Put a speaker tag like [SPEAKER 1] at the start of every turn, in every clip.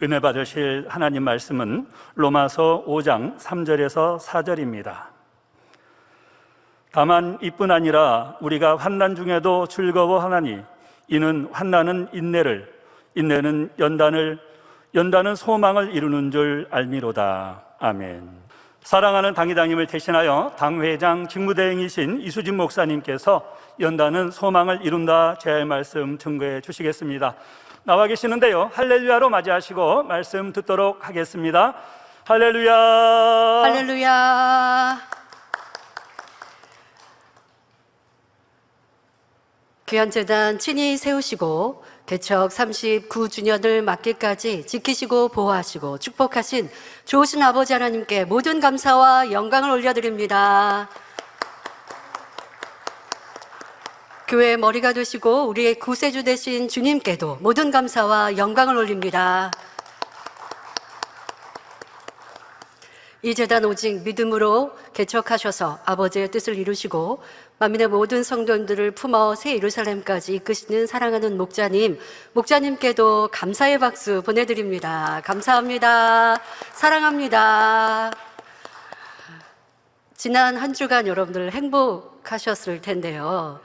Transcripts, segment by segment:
[SPEAKER 1] 은혜 받으실 하나님 말씀은 로마서 5장 3절에서 4절입니다. 다만 이뿐 아니라 우리가 환난 중에도 즐거워하나니 이는 환난은 인내를, 인내는 연단을, 연단은 소망을 이루는 줄 알미로다. 아멘. 사랑하는 당회장님을 대신하여 당회장 직무대행이신 이수진 목사님께서 연단은 소망을 이룬다 제 말씀 증거해 주시겠습니다. 나와 계시는데요, 할렐루야로 맞이하시고 말씀 듣도록 하겠습니다. 할렐루야,
[SPEAKER 2] 할렐루야. 귀한재단 친히 세우시고 개척 39주년을 맞기까지 지키시고 보호하시고 축복하신 좋으신 아버지 하나님께 모든 감사와 영광을 올려드립니다. 교회의 머리가 되시고 우리의 구세주 되신 주님께도 모든 감사와 영광을 올립니다. 이 재단 오직 믿음으로 개척하셔서 아버지의 뜻을 이루시고 만민의 모든 성도님들을 품어 새 예루살렘까지 이끄시는 사랑하는 목자님께도 감사의 박수 보내드립니다. 감사합니다. 사랑합니다. 지난 한 주간 여러분들 행복하셨을 텐데요.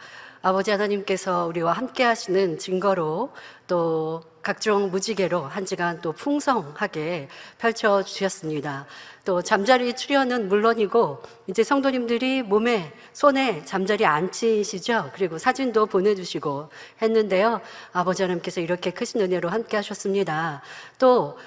[SPEAKER 2] 아버지 하나님께서 우리와 함께 하시는 증거로 또 각종 무지개로 한 주간 또 풍성하게 펼쳐주셨습니다. 또 잠자리 출연은 물론이고 이제 성도님들이 몸에 손에 잠자리 앉히시죠. 그리고 사진도 보내주시고 했는데요. 아버지 하나님께서 이렇게 크신 은혜로 함께 하셨습니다. 또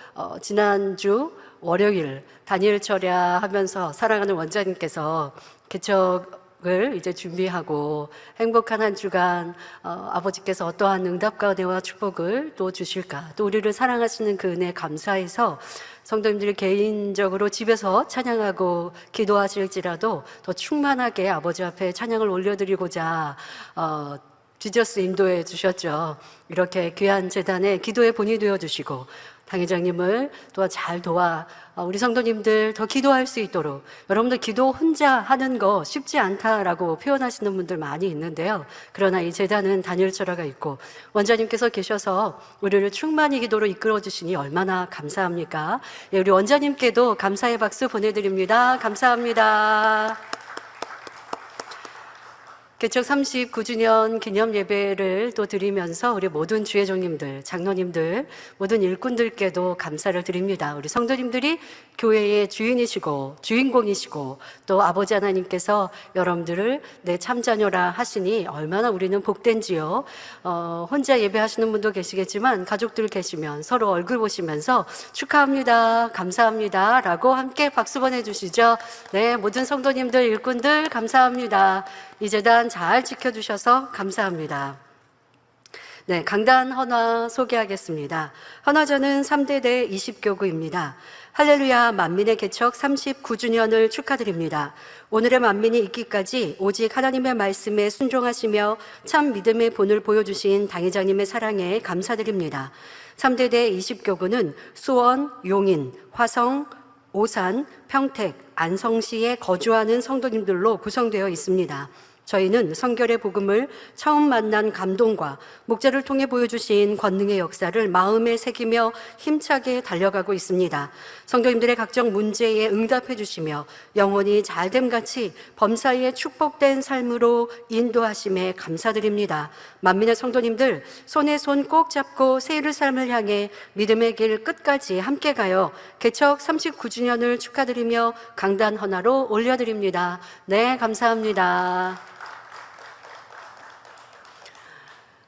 [SPEAKER 2] 지난주 월요일 다니엘 철야 하면서 사랑하는 원장님께서 개척을 이제 준비하고 행복한 한 주간 아버지께서 어떠한 응답과 은혜와 축복을 또 주실까, 또 우리를 사랑하시는 그 은혜 감사해서 성도님들이 개인적으로 집에서 찬양하고 기도하실지라도 더 충만하게 아버지 앞에 찬양을 올려드리고자 지저스 인도해 주셨죠. 이렇게 귀한 재단에 기도의 본이 되어 주시고 당회장님을 또한 잘 도와 우리 성도님들 더 기도할 수 있도록, 여러분들 기도 혼자 하는 거 쉽지 않다라고 표현하시는 분들 많이 있는데요. 그러나 이 재단은 다니엘 철야가 있고 원장님께서 계셔서 우리를 충만히 기도로 이끌어 주시니 얼마나 감사합니까? 예, 우리 원장님께도 감사의 박수 보내드립니다. 감사합니다. 개척 39주년 기념 예배를 또 드리면서 우리 모든 주회종님들, 장로님들, 모든 일꾼들께도 감사를 드립니다. 우리 성도님들이 교회의 주인이시고 주인공이시고 또 아버지 하나님께서 여러분들을 내 참자녀라 하시니 얼마나 우리는 복된지요. 혼자 예배하시는 분도 계시겠지만 가족들 계시면 서로 얼굴 보시면서 축하합니다, 감사합니다 라고 함께 박수 보내주시죠. 네, 모든 성도님들, 일꾼들 감사합니다. 이 재단 잘 지켜주셔서 감사합니다. 네, 강단 헌화 소개하겠습니다. 헌화전은 3대대 20교구입니다. 할렐루야 만민의 개척 39주년을 축하드립니다. 오늘의 만민이 있기까지 오직 하나님의 말씀에 순종하시며 참 믿음의 본을 보여주신 당회장님의 사랑에 감사드립니다. 3대대 20교구는 수원, 용인, 화성, 오산, 평택, 안성시에 거주하는 성도님들로 구성되어 있습니다. 저희는 성결의 복음을 처음 만난 감동과 목자를 통해 보여주신 권능의 역사를 마음에 새기며 힘차게 달려가고 있습니다. 성도님들의 각종 문제에 응답해 주시며 영혼이 잘됨같이 범사에 축복된 삶으로 인도하심에 감사드립니다. 만민의 성도님들 손에 손 꼭 잡고 새 예루살렘을 향해 믿음의 길 끝까지 함께 가요. 개척 39주년을 축하드리며 강단 헌화로 올려드립니다. 네, 감사합니다.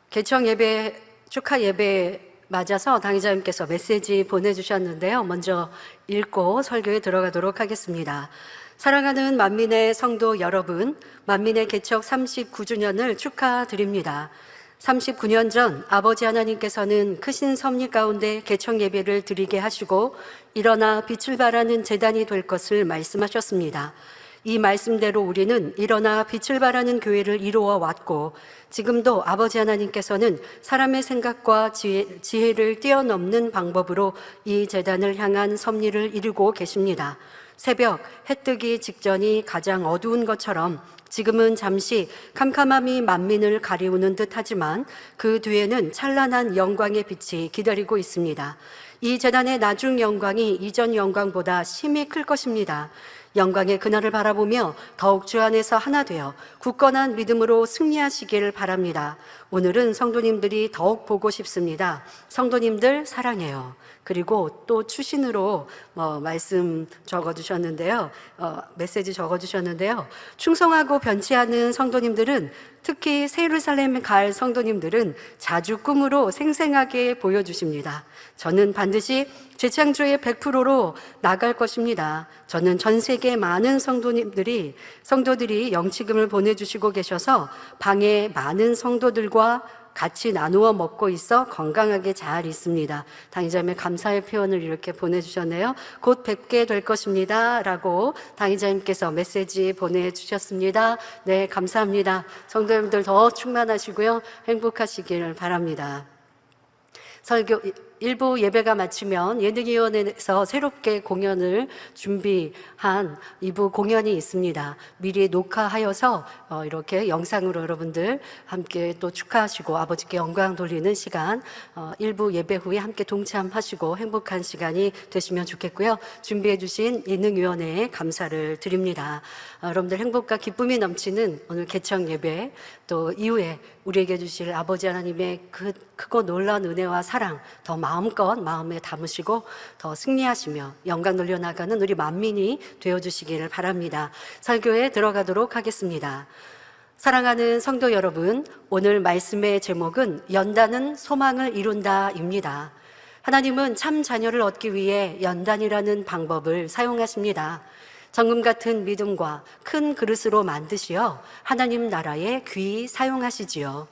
[SPEAKER 2] 개척 예배, 축하 예배 맞아서 당회장님께서 메시지 보내주셨는데요. 먼저 읽고 설교에 들어가도록 하겠습니다. 사랑하는 만민의 성도 여러분, 만민의 개척 39주년을 축하드립니다. 39년 전 아버지 하나님께서는 크신 섭리 가운데 개척 예배를 드리게 하시고 일어나 빛을 발하는 재단이 될 것을 말씀하셨습니다. 이 말씀대로 우리는 일어나 빛을 발하는 교회를 이루어 왔고 지금도 아버지 하나님께서는 사람의 생각과 지혜를 뛰어넘는 방법으로 이 재단을 향한 섭리를 이루고 계십니다. 새벽 해 뜨기 직전이 가장 어두운 것처럼 지금은 잠시 캄캄함이 만민을 가리우는 듯하지만 그 뒤에는 찬란한 영광의 빛이 기다리고 있습니다. 이 재단의 나중 영광이 이전 영광보다 심히 클 것입니다. 영광의 그날을 바라보며 더욱 주 안에서 하나 되어 굳건한 믿음으로 승리하시길 바랍니다. 오늘은 성도님들이 더욱 보고 싶습니다. 성도님들 사랑해요. 그리고 또 추신으로 말씀 적어주셨는데요. 메시지 적어주셨는데요. 충성하고 변치 않은 성도님들은, 특히 새 예루살렘 갈 성도님들은 자주 꿈으로 생생하게 보여주십니다. 저는 반드시 재창조의 100%로 나갈 것입니다. 저는 전 세계 많은 성도들이 영치금을 보내주시고 계셔서 방에 많은 성도들과 같이 나누어 먹고 있어 건강하게 잘 있습니다. 당의자님의 감사의 표현을 이렇게 보내주셨네요. 곧 뵙게 될 것입니다 라고 당의자님께서 메시지 보내주셨습니다. 네, 감사합니다. 성도님들 더 충만하시고요, 행복하시길 바랍니다. 설교 일부 예배가 마치면 예능위원회에서 새롭게 공연을 준비한 2부 공연이 있습니다. 미리 녹화하여서 이렇게 영상으로 여러분들 함께 또 축하하시고 아버지께 영광 돌리는 시간, 일부 예배 후에 함께 동참하시고 행복한 시간이 되시면 좋겠고요. 준비해 주신 예능위원회에 감사를 드립니다. 여러분들 행복과 기쁨이 넘치는 오늘 개청 예배, 또 이후에 우리에게 주실 아버지 하나님의 그 크고 놀라운 은혜와 사랑 더 마음껏 마음에 담으시고 더 승리하시며 영광 돌려나가는 우리 만민이 되어주시기를 바랍니다. 설교에 들어가도록 하겠습니다. 사랑하는 성도 여러분, 오늘 말씀의 제목은 연단은 소망을 이룬다입니다. 하나님은 참 자녀를 얻기 위해 연단이라는 방법을 사용하십니다. 정금 같은 믿음과 큰 그릇으로 만드시어 하나님 나라에 귀히 사용하시지요.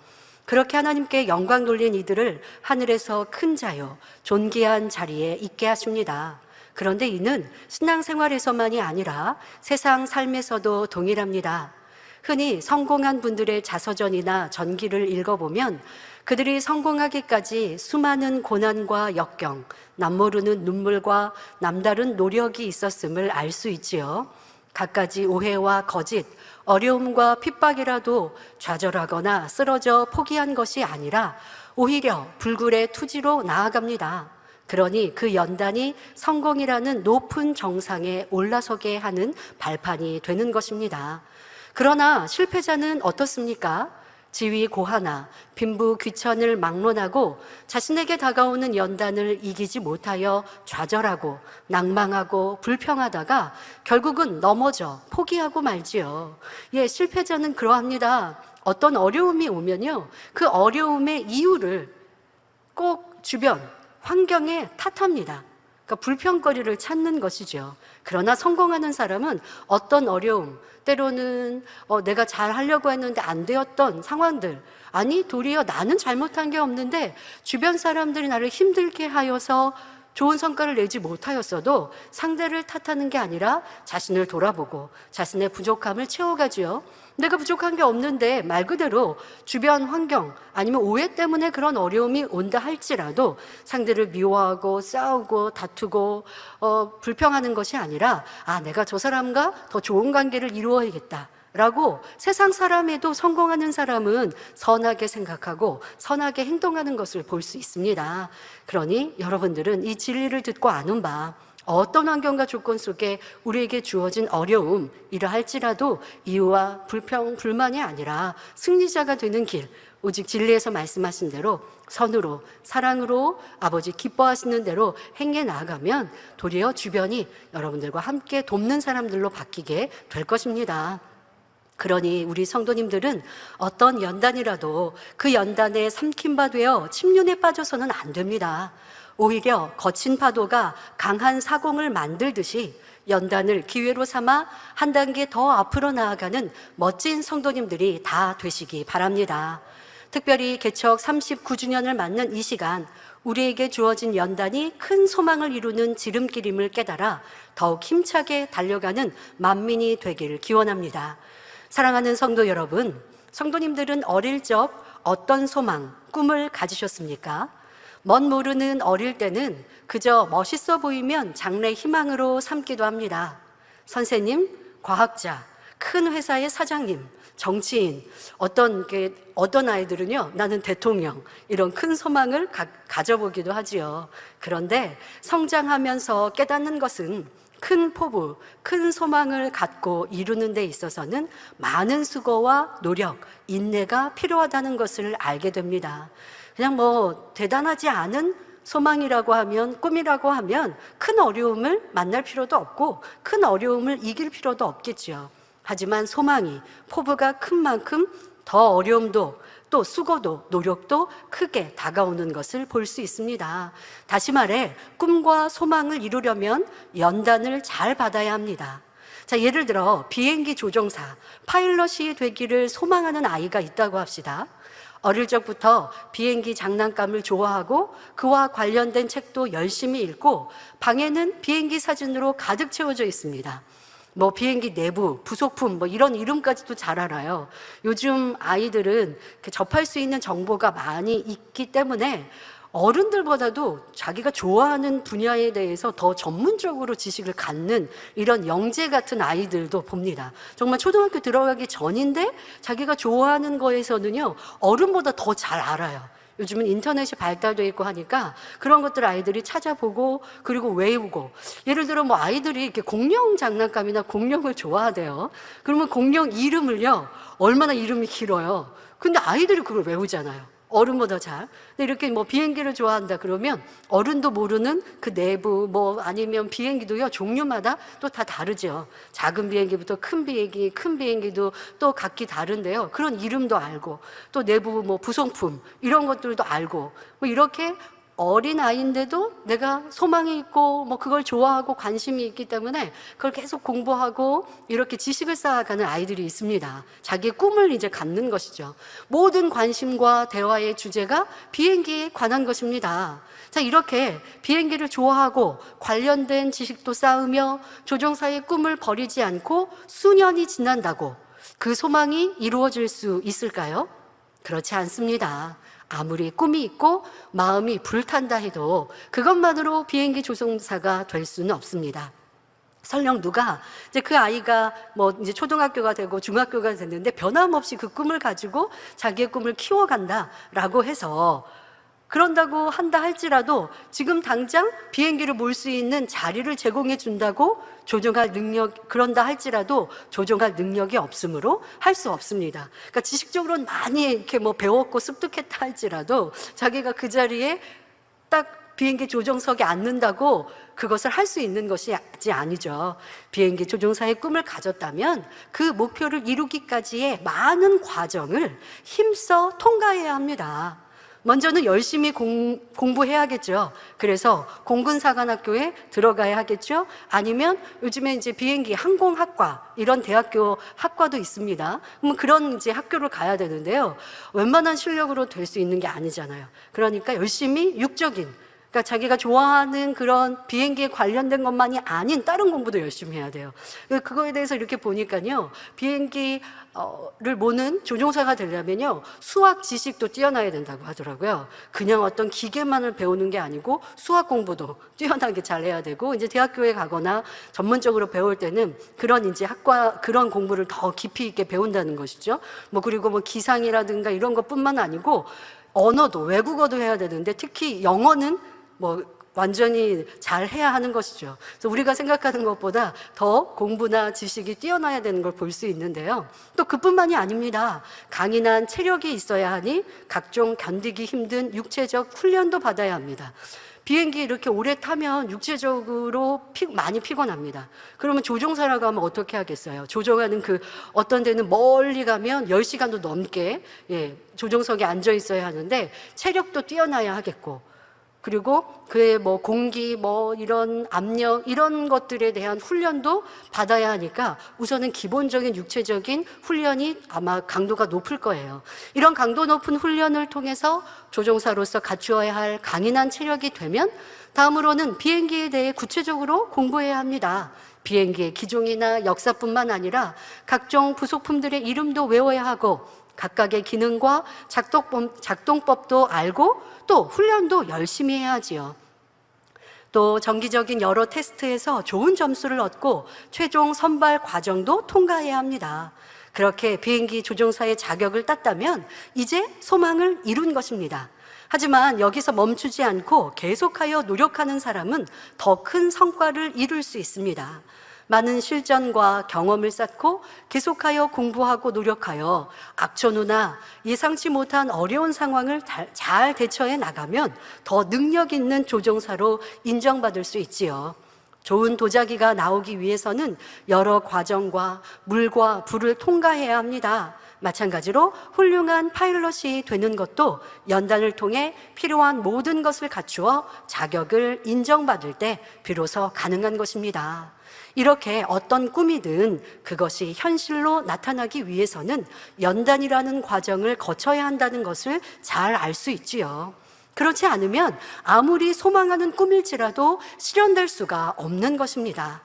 [SPEAKER 2] 그렇게 하나님께 영광 돌린 이들을 하늘에서 큰 자요 존귀한 자리에 있게 하십니다. 그런데 이는 신앙생활에서만이 아니라 세상 삶에서도 동일합니다. 흔히 성공한 분들의 자서전이나 전기를 읽어보면 그들이 성공하기까지 수많은 고난과 역경, 남모르는 눈물과 남다른 노력이 있었음을 알 수 있지요. 갖가지 오해와 거짓, 어려움과 핍박이라도 좌절하거나 쓰러져 포기한 것이 아니라 오히려 불굴의 투지로 나아갑니다. 그러니 그 연단이 성공이라는 높은 정상에 올라서게 하는 발판이 되는 것입니다. 그러나 실패자는 어떻습니까? 지위 고하나 빈부 귀천을 막론하고 자신에게 다가오는 연단을 이기지 못하여 좌절하고 낭망하고 불평하다가 결국은 넘어져 포기하고 말지요. 실패자는 그러합니다. 어떤 어려움이 오면요, 그 어려움의 이유를 꼭 주변 환경에 탓합니다. 그러니까 불평거리를 찾는 것이죠. 그러나 성공하는 사람은 어떤 어려움, 때로는 내가 잘 하려고 했는데 안 되었던 상황들, 아니 도리어 나는 잘못한 게 없는데 주변 사람들이 나를 힘들게 하여서 좋은 성과를 내지 못하였어도 상대를 탓하는 게 아니라 자신을 돌아보고 자신의 부족함을 채워가지요. 내가 부족한 게 없는데 말 그대로 주변 환경 아니면 오해 때문에 그런 어려움이 온다 할지라도 상대를 미워하고 싸우고 다투고 불평하는 것이 아니라 내가 저 사람과 더 좋은 관계를 이루어야겠다 라고 세상 사람에도 성공하는 사람은 선하게 생각하고 선하게 행동하는 것을 볼 수 있습니다. 그러니 여러분들은 이 진리를 듣고 아는 바 어떤 환경과 조건 속에 우리에게 주어진 어려움 이러할지라도 이유와 불평, 불만이 아니라 승리자가 되는 길, 오직 진리에서 말씀하신 대로 선으로 사랑으로 아버지 기뻐하시는 대로 행해 나아가면 도리어 주변이 여러분들과 함께 돕는 사람들로 바뀌게 될 것입니다. 그러니 우리 성도님들은 어떤 연단이라도 그 연단에 삼킨 바 되어 침륜에 빠져서는 안 됩니다. 오히려 거친 파도가 강한 사공을 만들듯이 연단을 기회로 삼아 한 단계 더 앞으로 나아가는 멋진 성도님들이 다 되시기 바랍니다. 특별히 개척 39주년을 맞는 이 시간, 우리에게 주어진 연단이 큰 소망을 이루는 지름길임을 깨달아 더욱 힘차게 달려가는 만민이 되기를 기원합니다. 사랑하는 성도 여러분, 성도님들은 어릴 적 어떤 소망, 꿈을 가지셨습니까? 멋 모르는 어릴 때는 그저 멋있어 보이면 장래 희망으로 삼기도 합니다. 선생님, 과학자, 큰 회사의 사장님, 정치인, 어떤 아이들은요, 나는 대통령, 이런 큰 소망을 가져보기도 하지요. 그런데 성장하면서 깨닫는 것은 큰 포부, 큰 소망을 갖고 이루는 데 있어서는 많은 수고와 노력, 인내가 필요하다는 것을 알게 됩니다. 그냥 뭐 대단하지 않은 소망이라고 하면, 꿈이라고 하면 큰 어려움을 만날 필요도 없고 큰 어려움을 이길 필요도 없겠지요. 하지만 소망이 포부가 큰 만큼 더 어려움도 또 수고도 노력도 크게 다가오는 것을 볼 수 있습니다. 다시 말해 꿈과 소망을 이루려면 연단을 잘 받아야 합니다. 자, 예를 들어 비행기 조종사, 파일럿이 되기를 소망하는 아이가 있다고 합시다. 어릴 적부터 비행기 장난감을 좋아하고 그와 관련된 책도 열심히 읽고 방에는 비행기 사진으로 가득 채워져 있습니다. 뭐 비행기 내부, 부속품 뭐 이런 이름까지도 잘 알아요. 요즘 아이들은 접할 수 있는 정보가 많이 있기 때문에 어른들보다도 자기가 좋아하는 분야에 대해서 더 전문적으로 지식을 갖는 이런 영재 같은 아이들도 봅니다. 정말 초등학교 들어가기 전인데 자기가 좋아하는 거에서는요, 어른보다 더 잘 알아요. 요즘은 인터넷이 발달되어 있고 하니까 그런 것들 아이들이 찾아보고 그리고 외우고, 예를 들어 뭐 아이들이 이렇게 공룡 장난감이나 공룡을 좋아하대요. 그러면 공룡 이름을요, 얼마나 이름이 길어요. 근데 아이들이 그걸 외우잖아요. 어른보다 잘. 근데 이렇게 뭐 비행기를 좋아한다 그러면 어른도 모르는 그 내부 뭐 아니면 비행기도요, 종류마다 또 다 다르죠. 작은 비행기부터 큰 비행기, 큰 비행기도 또 각기 다른데요. 그런 이름도 알고 또 내부 뭐 부속품 이런 것들도 알고 뭐 이렇게 어린 아이인데도 내가 소망이 있고 뭐 그걸 좋아하고 관심이 있기 때문에 그걸 계속 공부하고 이렇게 지식을 쌓아가는 아이들이 있습니다. 자기의 꿈을 이제 갖는 것이죠. 모든 관심과 대화의 주제가 비행기에 관한 것입니다. 자, 이렇게 비행기를 좋아하고 관련된 지식도 쌓으며 조종사의 꿈을 버리지 않고 수년이 지난다고 그 소망이 이루어질 수 있을까요? 그렇지 않습니다. 아무리 꿈이 있고 마음이 불탄다 해도 그것만으로 비행기 조종사가 될 수는 없습니다. 설령 누가 이제 그 아이가 뭐 이제 초등학교가 되고 중학교가 됐는데 변함없이 그 꿈을 가지고 자기의 꿈을 키워간다라고 해서 그런다고 한다 할지라도 지금 당장 비행기를 몰 수 있는 자리를 제공해 준다고 조종할 능력, 그런다 할지라도 조종할 능력이 없으므로 할 수 없습니다. 그러니까 지식적으로는 많이 이렇게 뭐 배웠고 습득했다 할지라도 자기가 그 자리에 딱 비행기 조종석에 앉는다고 그것을 할 수 있는 것이 아니죠. 비행기 조종사의 꿈을 가졌다면 그 목표를 이루기까지의 많은 과정을 힘써 통과해야 합니다. 먼저는 열심히 공부해야겠죠. 그래서 공군사관학교에 들어가야 하겠죠. 아니면 요즘에 이제 비행기 항공학과 이런 대학교 학과도 있습니다. 그럼 그런 이제 학교를 가야 되는데요. 웬만한 실력으로 될 수 있는 게 아니잖아요. 그러니까 열심히 육적인, 그러니까 자기가 좋아하는 그런 비행기에 관련된 것만이 아닌 다른 공부도 열심히 해야 돼요. 그거에 대해서 이렇게 보니까요, 비행기를 모는 조종사가 되려면요, 수학 지식도 뛰어나야 된다고 하더라고요. 그냥 어떤 기계만을 배우는 게 아니고 수학 공부도 뛰어나게 잘 해야 되고, 이제 대학교에 가거나 전문적으로 배울 때는 그런 이제 학과 그런 공부를 더 깊이 있게 배운다는 것이죠. 뭐 그리고 뭐 기상이라든가 이런 것뿐만 아니고 언어도, 외국어도 해야 되는데 특히 영어는 뭐 완전히 잘 해야 하는 것이죠. 그래서 우리가 생각하는 것보다 더 공부나 지식이 뛰어나야 되는 걸 볼 수 있는데요. 또 그뿐만이 아닙니다. 강인한 체력이 있어야 하니 각종 견디기 힘든 육체적 훈련도 받아야 합니다. 비행기 이렇게 오래 타면 육체적으로 많이 피곤합니다. 그러면 조종사라고 하면 어떻게 하겠어요? 조종하는 그 어떤 데는 멀리 가면 10시간도 넘게 조종석에 앉아 있어야 하는데 체력도 뛰어나야 하겠고, 그리고 그의 뭐 공기, 뭐 이런 압력, 이런 것들에 대한 훈련도 받아야 하니까 우선은 기본적인 육체적인 훈련이 아마 강도가 높을 거예요. 이런 강도 높은 훈련을 통해서 조종사로서 갖추어야 할 강인한 체력이 되면 다음으로는 비행기에 대해 구체적으로 공부해야 합니다. 비행기의 기종이나 역사뿐만 아니라 각종 부속품들의 이름도 외워야 하고 각각의 기능과 작동법도 알고 또 훈련도 열심히 해야지요. 또 정기적인 여러 테스트에서 좋은 점수를 얻고 최종 선발 과정도 통과해야 합니다. 그렇게 비행기 조종사의 자격을 땄다면 이제 소망을 이룬 것입니다. 하지만 여기서 멈추지 않고 계속하여 노력하는 사람은 더 큰 성과를 이룰 수 있습니다. 많은 실전과 경험을 쌓고 계속하여 공부하고 노력하여 악천후나 예상치 못한 어려운 상황을 잘 대처해 나가면 더 능력 있는 조종사로 인정받을 수 있지요. 좋은 도자기가 나오기 위해서는 여러 과정과 물과 불을 통과해야 합니다. 마찬가지로 훌륭한 파일럿이 되는 것도 연단을 통해 필요한 모든 것을 갖추어 자격을 인정받을 때 비로소 가능한 것입니다. 이렇게 어떤 꿈이든 그것이 현실로 나타나기 위해서는 연단이라는 과정을 거쳐야 한다는 것을 잘 알 수 있지요. 그렇지 않으면 아무리 소망하는 꿈일지라도 실현될 수가 없는 것입니다.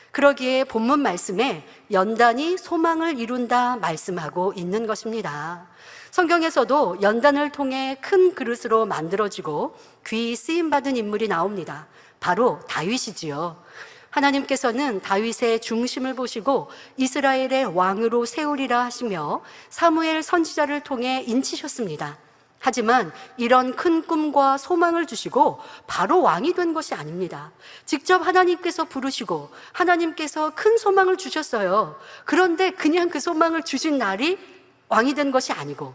[SPEAKER 2] 그러기에 본문 말씀에 연단이 소망을 이룬다 말씀하고 있는 것입니다. 성경에서도 연단을 통해 큰 그릇으로 만들어지고 귀히 쓰임받은 인물이 나옵니다. 바로 다윗이지요. 하나님께서는 다윗의 중심을 보시고 이스라엘의 왕으로 세우리라 하시며 사무엘 선지자를 통해 인치셨습니다. 하지만 이런 큰 꿈과 소망을 주시고 바로 왕이 된 것이 아닙니다. 직접 하나님께서 부르시고 하나님께서 큰 소망을 주셨어요. 그런데 그냥 그 소망을 주신 날이 왕이 된 것이 아니고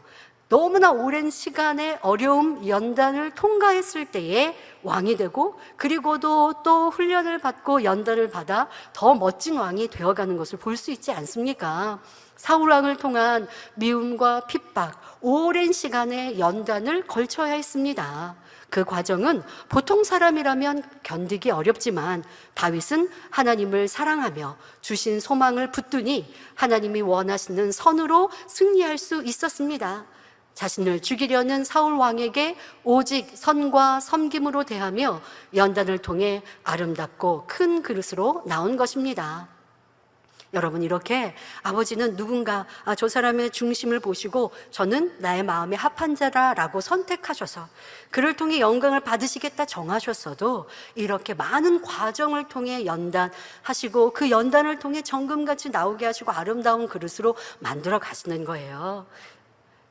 [SPEAKER 2] 너무나 오랜 시간의 어려움, 연단을 통과했을 때에 왕이 되고 그리고도 또 훈련을 받고 연단을 받아 더 멋진 왕이 되어가는 것을 볼 수 있지 않습니까? 사울왕을 통한 미움과 핍박, 오랜 시간의 연단을 걸쳐야 했습니다. 그 과정은 보통 사람이라면 견디기 어렵지만 다윗은 하나님을 사랑하며 주신 소망을 붙드니 하나님이 원하시는 선으로 승리할 수 있었습니다. 자신을 죽이려는 사울 왕에게 오직 선과 섬김으로 대하며 연단을 통해 아름답고 큰 그릇으로 나온 것입니다. 여러분, 이렇게 아버지는 누군가 저 사람의 중심을 보시고 저는 나의 마음에 합한 자라라고 선택하셔서 그를 통해 영광을 받으시겠다 정하셨어도 이렇게 많은 과정을 통해 연단하시고 그 연단을 통해 정금같이 나오게 하시고 아름다운 그릇으로 만들어 가시는 거예요.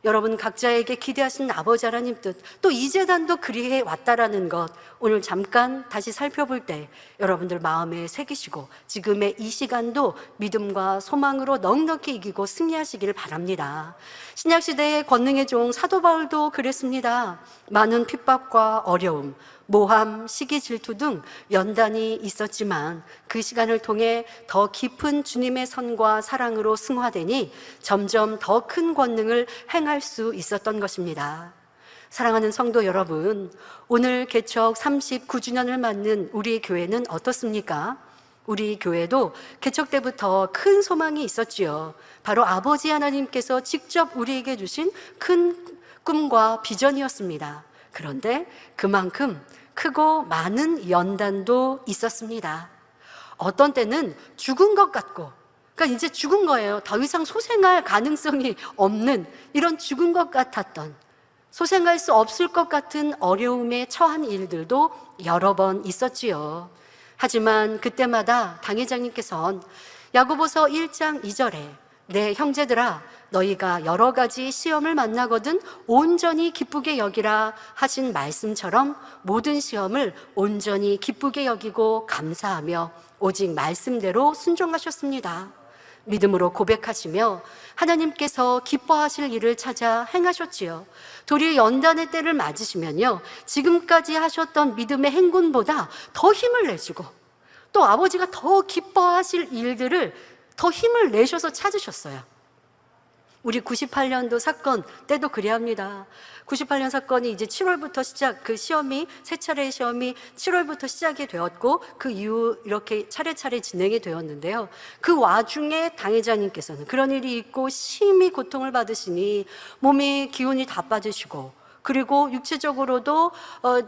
[SPEAKER 2] 여러분 각자에게 기대하신 아버지 하나님 뜻, 또 이 재단도 그리해 왔다라는 것 오늘 잠깐 다시 살펴볼 때 여러분들 마음에 새기시고 지금의 이 시간도 믿음과 소망으로 넉넉히 이기고 승리하시기를 바랍니다. 신약시대의 권능의 종 사도 바울도 그랬습니다. 많은 핍박과 어려움, 모함, 시기, 질투 등 연단이 있었지만 그 시간을 통해 더 깊은 주님의 선과 사랑으로 승화되니 점점 더 큰 권능을 행할 수 있었던 것입니다. 사랑하는 성도 여러분, 오늘 개척 39주년을 맞는 우리 교회는 어떻습니까? 우리 교회도 개척 때부터 큰 소망이 있었지요. 바로 아버지 하나님께서 직접 우리에게 주신 큰 꿈과 비전이었습니다. 그런데 그만큼 크고 많은 연단도 있었습니다. 어떤 때는 죽은 것 같고, 그러니까 이제 죽은 거예요. 더 이상 소생할 가능성이 없는 이런 죽은 것 같았던, 소생할 수 없을 것 같은 어려움에 처한 일들도 여러 번 있었지요. 하지만 그때마다 당회장님께서는 야고보서 1장 2절에 내 형제들아 너희가 여러 가지 시험을 만나거든 온전히 기쁘게 여기라 하신 말씀처럼 모든 시험을 온전히 기쁘게 여기고 감사하며 오직 말씀대로 순종하셨습니다. 믿음으로 고백하시며 하나님께서 기뻐하실 일을 찾아 행하셨지요. 도리어 연단의 때를 맞으시면요, 지금까지 하셨던 믿음의 행군보다 더 힘을 내시고 또 아버지가 더 기뻐하실 일들을 더 힘을 내셔서 찾으셨어요. 우리 98년도 사건 때도 그래야 합니다. 98년 사건이 이제 7월부터 그 시험이, 세 차례의 시험이 7월부터 시작이 되었고 그 이후 이렇게 차례차례 진행이 되었는데요. 그 와중에 당회장님께서는 그런 일이 있고 심히 고통을 받으시니 몸의 기운이 다 빠지시고 그리고 육체적으로도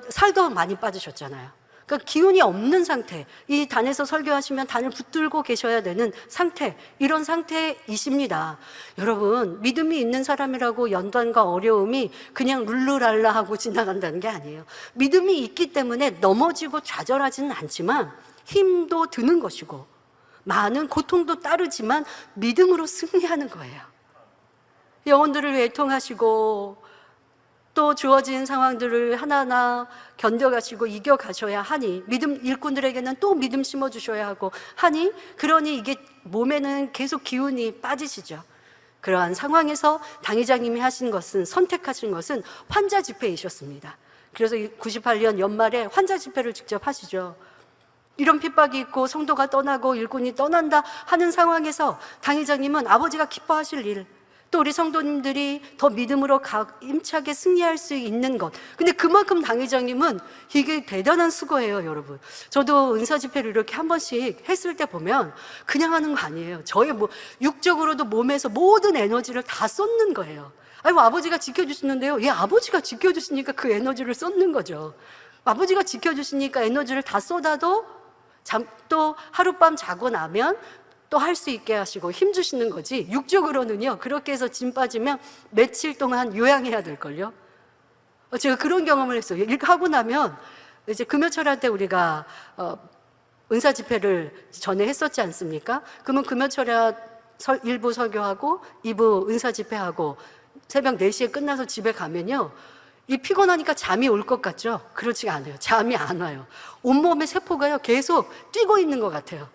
[SPEAKER 2] 살도 많이 빠지셨잖아요. 그러니까 기운이 없는 상태, 이 단에서 설교하시면 단을 붙들고 계셔야 되는 상태, 이런 상태이십니다. 여러분, 믿음이 있는 사람이라고 연단과 어려움이 그냥 룰루랄라 하고 지나간다는 게 아니에요. 믿음이 있기 때문에 넘어지고 좌절하지는 않지만 힘도 드는 것이고 많은 고통도 따르지만 믿음으로 승리하는 거예요. 영혼들을 외통하시고 또 주어진 상황들을 하나하나 견뎌가시고 이겨가셔야 하니, 믿음 일꾼들에게는 또 믿음 심어주셔야 하고 하니, 그러니 이게 몸에는 계속 기운이 빠지시죠. 그러한 상황에서 당회장님이 하신 것은, 선택하신 것은 환자 집회이셨습니다. 그래서 98년 연말에 환자 집회를 직접 하시죠. 이런 핍박이 있고 성도가 떠나고 일꾼이 떠난다 하는 상황에서 당회장님은 아버지가 기뻐하실 일, 또 우리 성도님들이 더 믿음으로 임차게 승리할 수 있는 것. 근데 그만큼 당회장님은 이게 대단한 수고예요, 여러분. 저도 은사 집회를 이렇게 한 번씩 했을 때 보면 그냥 하는 거 아니에요. 저의 육적으로도 몸에서 모든 에너지를 다 쏟는 거예요. 아이고, 아버지가 지켜주시는데요. 예, 아버지가 지켜주시니까 그 에너지를 쏟는 거죠. 아버지가 지켜주시니까 에너지를 다 쏟아도 또 하룻밤 자고 나면 또 할 수 있게 하시고 힘 주시는 거지, 육적으로는요, 그렇게 해서 짐 빠지면 며칠 동안 요양해야 될걸요. 제가 그런 경험을 했어요. 이렇게 하고 나면 이제 금요철할 때 우리가 은사 집회를 전에 했었지 않습니까? 그러면 금요철야 1부 설교하고 2부 은사 집회하고 새벽 4시에 끝나서 집에 가면요, 이 피곤하니까 잠이 올 것 같죠? 그렇지가 않아요. 잠이 안 와요. 온몸의 세포가요 계속 뛰고 있는 것 같아요.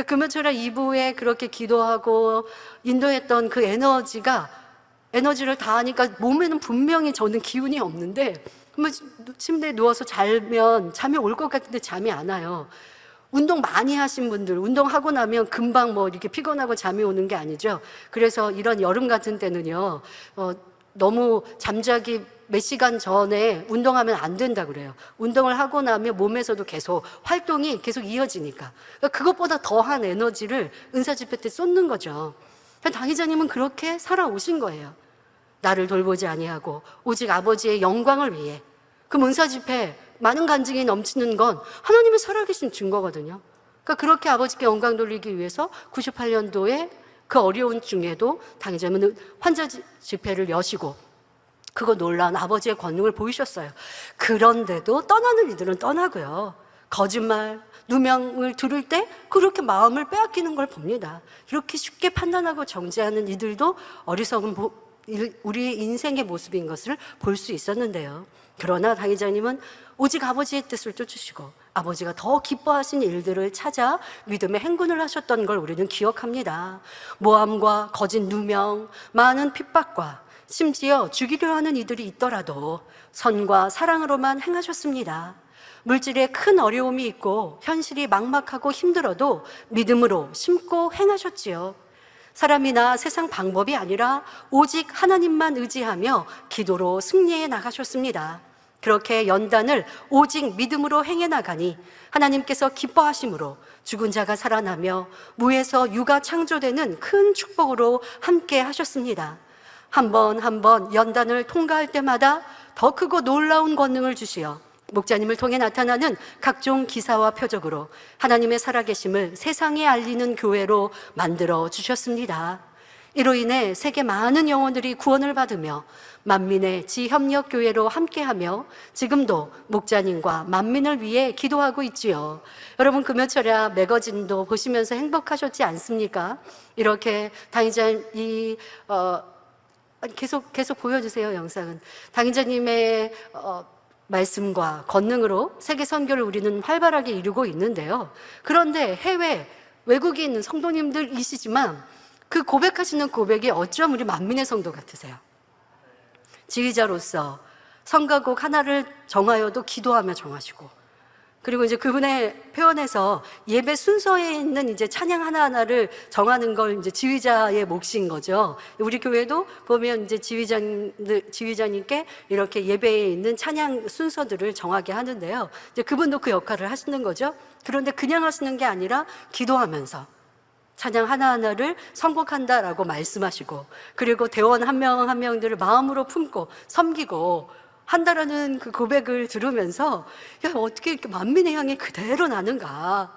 [SPEAKER 2] 금요철야 2부에 그렇게 기도하고 인도했던 그 에너지를 다 하니까 몸에는 분명히 저는 기운이 없는데, 침대에 누워서 자면 잠이 올 것 같은데 잠이 안 와요. 운동 많이 하신 분들, 운동하고 나면 금방 이렇게 피곤하고 잠이 오는 게 아니죠. 그래서 이런 여름 같은 때는요, 너무 잠자기 몇 시간 전에 운동하면 안 된다 그래요. 운동을 하고 나면 몸에서도 계속 활동이 계속 이어지니까. 그것보다 더한 에너지를 은사 집회 때 쏟는 거죠. 당회장님은 그렇게 살아오신 거예요. 나를 돌보지 아니하고 오직 아버지의 영광을 위해. 그럼 은사 집회 많은 간증이 넘치는 건 하나님의 살아계신 증거거든요. 그러니까 그렇게 아버지께 영광 돌리기 위해서 98년도에 그 어려운 중에도 당회장님은 환자 집회를 여시고, 그거 놀라운 아버지의 권능을 보이셨어요. 그런데도 떠나는 이들은 떠나고요, 거짓말, 누명을 들을 때 그렇게 마음을 빼앗기는 걸 봅니다. 이렇게 쉽게 판단하고 정죄하는 이들도 어리석은 우리 인생의 모습인 것을 볼 수 있었는데요. 그러나 당회장님은 오직 아버지의 뜻을 쫓으시고 아버지가 더 기뻐하신 일들을 찾아 믿음의 행군을 하셨던 걸 우리는 기억합니다. 모함과 거짓 누명, 많은 핍박과 심지어 죽이려 하는 이들이 있더라도 선과 사랑으로만 행하셨습니다. 물질에 큰 어려움이 있고 현실이 막막하고 힘들어도 믿음으로 심고 행하셨지요. 사람이나 세상 방법이 아니라 오직 하나님만 의지하며 기도로 승리해 나가셨습니다. 그렇게 연단을 오직 믿음으로 행해 나가니 하나님께서 기뻐하심으로 죽은 자가 살아나며 무에서 유가 창조되는 큰 축복으로 함께 하셨습니다. 한 번 한 번 연단을 통과할 때마다 더 크고 놀라운 권능을 주시어 목자님을 통해 나타나는 각종 기사와 표적으로 하나님의 살아계심을 세상에 알리는 교회로 만들어 주셨습니다. 이로 인해 세계 많은 영혼들이 구원을 받으며 만민의 지협력교회로 함께하며 지금도 목자님과 만민을 위해 기도하고 있지요. 여러분, 금요철야 매거진도 보시면서 행복하셨지 않습니까? 이렇게 당의자님 계속 보여주세요. 영상은 당의자님의 말씀과 권능으로 세계 선교를 우리는 활발하게 이루고 있는데요. 그런데 해외 외국에 있는 성도님들이시지만 그 고백하시는 고백이 어쩜 우리 만민의 성도 같으세요? 지휘자로서 성가곡 하나를 정하여도 기도하며 정하시고, 그리고 이제 그분의 표현에서 예배 순서에 있는 이제 찬양 하나하나를 정하는 걸 이제 지휘자의 몫인 거죠. 우리 교회도 보면 이제 지휘자님께 이렇게 예배에 있는 찬양 순서들을 정하게 하는데요. 이제 그분도 그 역할을 하시는 거죠. 그런데 그냥 하시는 게 아니라 기도하면서 찬양 하나하나를 선곡한다라고 말씀하시고, 그리고 대원 한 명 한 명들을 마음으로 품고 섬기고 한다라는 그 고백을 들으면서, 야, 어떻게 이렇게 만민의 향이 그대로 나는가.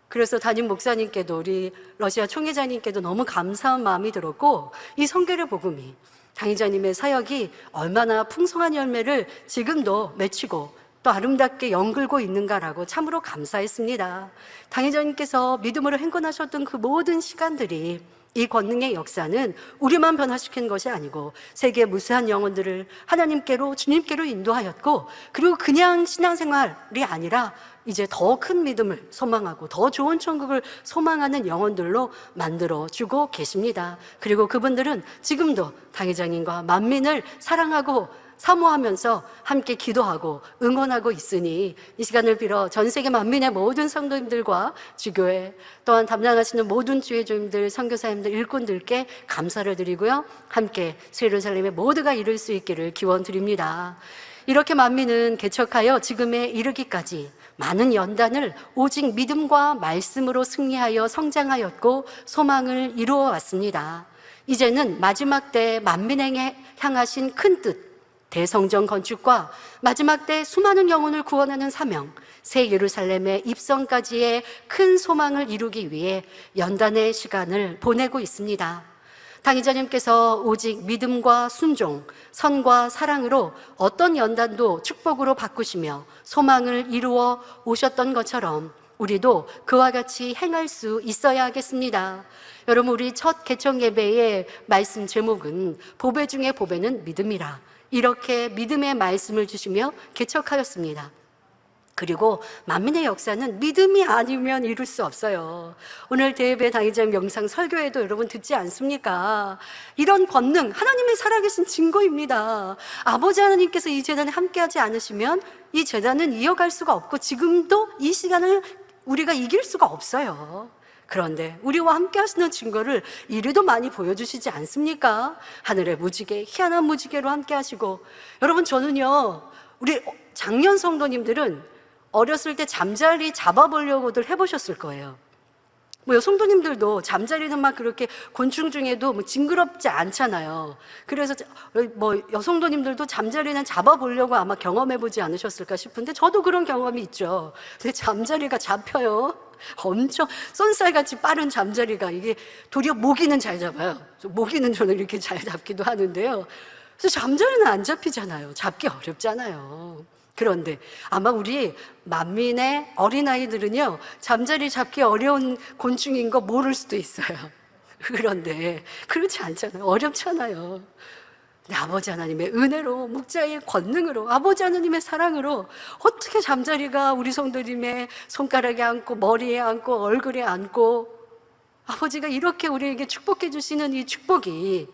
[SPEAKER 2] 그래서 담임 목사님께도 우리 러시아 총회장님께도 너무 감사한 마음이 들었고, 이 성결의 복음이, 당의자님의 사역이 얼마나 풍성한 열매를 지금도 맺히고 또 또 아름답게 연글고 있는가라고 참으로 감사했습니다. 당회장님께서 믿음으로 행군하셨던 그 모든 시간들이, 이 권능의 역사는 우리만 변화시킨 것이 아니고 세계 무수한 영혼들을 하나님께로, 주님께로 인도하였고, 그리고 그냥 신앙생활이 아니라 이제 더 큰 믿음을 소망하고 더 좋은 천국을 소망하는 영혼들로 만들어주고 계십니다. 그리고 그분들은 지금도 당회장님과 만민을 사랑하고 사모하면서 함께 기도하고 응원하고 있으니, 이 시간을 빌어 전 세계 만민의 모든 성도님들과 주교회, 또한 담당하시는 모든 주의조님들, 선교사님들, 일꾼들께 감사를 드리고요, 함께 예루살렘에 모두가 이룰 수 있기를 기원드립니다. 이렇게 만민은 개척하여 지금에 이르기까지 많은 연단을 오직 믿음과 말씀으로 승리하여 성장하였고 소망을 이루어 왔습니다. 이제는 마지막 때 만민에게 향하신 큰 뜻, 대성전 건축과 마지막 때 수많은 영혼을 구원하는 사명, 새 예루살렘의 입성까지의 큰 소망을 이루기 위해 연단의 시간을 보내고 있습니다. 당의자님께서 오직 믿음과 순종, 선과 사랑으로 어떤 연단도 축복으로 바꾸시며 소망을 이루어 오셨던 것처럼 우리도 그와 같이 행할 수 있어야 하겠습니다. 여러분, 우리 첫 개척 예배의 말씀 제목은 보배 중에 보배는 믿음이라, 이렇게 믿음의 말씀을 주시며 개척하였습니다. 그리고 만민의 역사는 믿음이 아니면 이룰 수 없어요. 오늘 대예배 당의자님 영상 설교에도 여러분 듣지 않습니까? 이런 권능, 하나님의 살아계신 증거입니다. 아버지 하나님께서 이 재단에 함께하지 않으시면 이 재단은 이어갈 수가 없고 지금도 이 시간을 우리가 이길 수가 없어요. 그런데 우리와 함께 하시는 증거를 이리도 많이 보여주시지 않습니까? 하늘의 무지개, 희한한 무지개로 함께 하시고, 여러분, 저는요, 우리 장년 성도님들은 어렸을 때 잠자리 잡아보려고들 해보셨을 거예요. 뭐 여성도님들도 잠자리는 막 그렇게 곤충 중에도 뭐 징그럽지 않잖아요. 그래서 뭐 여성도님들도 잠자리는 잡아보려고 아마 경험해보지 않으셨을까 싶은데, 저도 그런 경험이 있죠. 근데 잠자리가 잡혀요. 엄청 쏜살같이 빠른 잠자리가, 이게 도리어 모기는 잘 잡아요. 모기는 저는 이렇게 잘 잡기도 하는데요. 그래서 잠자리는 안 잡히잖아요. 잡기 어렵잖아요. 그런데 아마 우리 만민의 어린아이들은요, 잠자리 잡기 어려운 곤충인 거 모를 수도 있어요. 그런데 그렇지 않잖아요. 어렵잖아요. 근데 아버지 하나님의 은혜로, 목자의 권능으로, 아버지 하나님의 사랑으로 어떻게 잠자리가 우리 성도님의 손가락에 앉고 머리에 앉고 얼굴에 앉고, 아버지가 이렇게 우리에게 축복해 주시는 이 축복이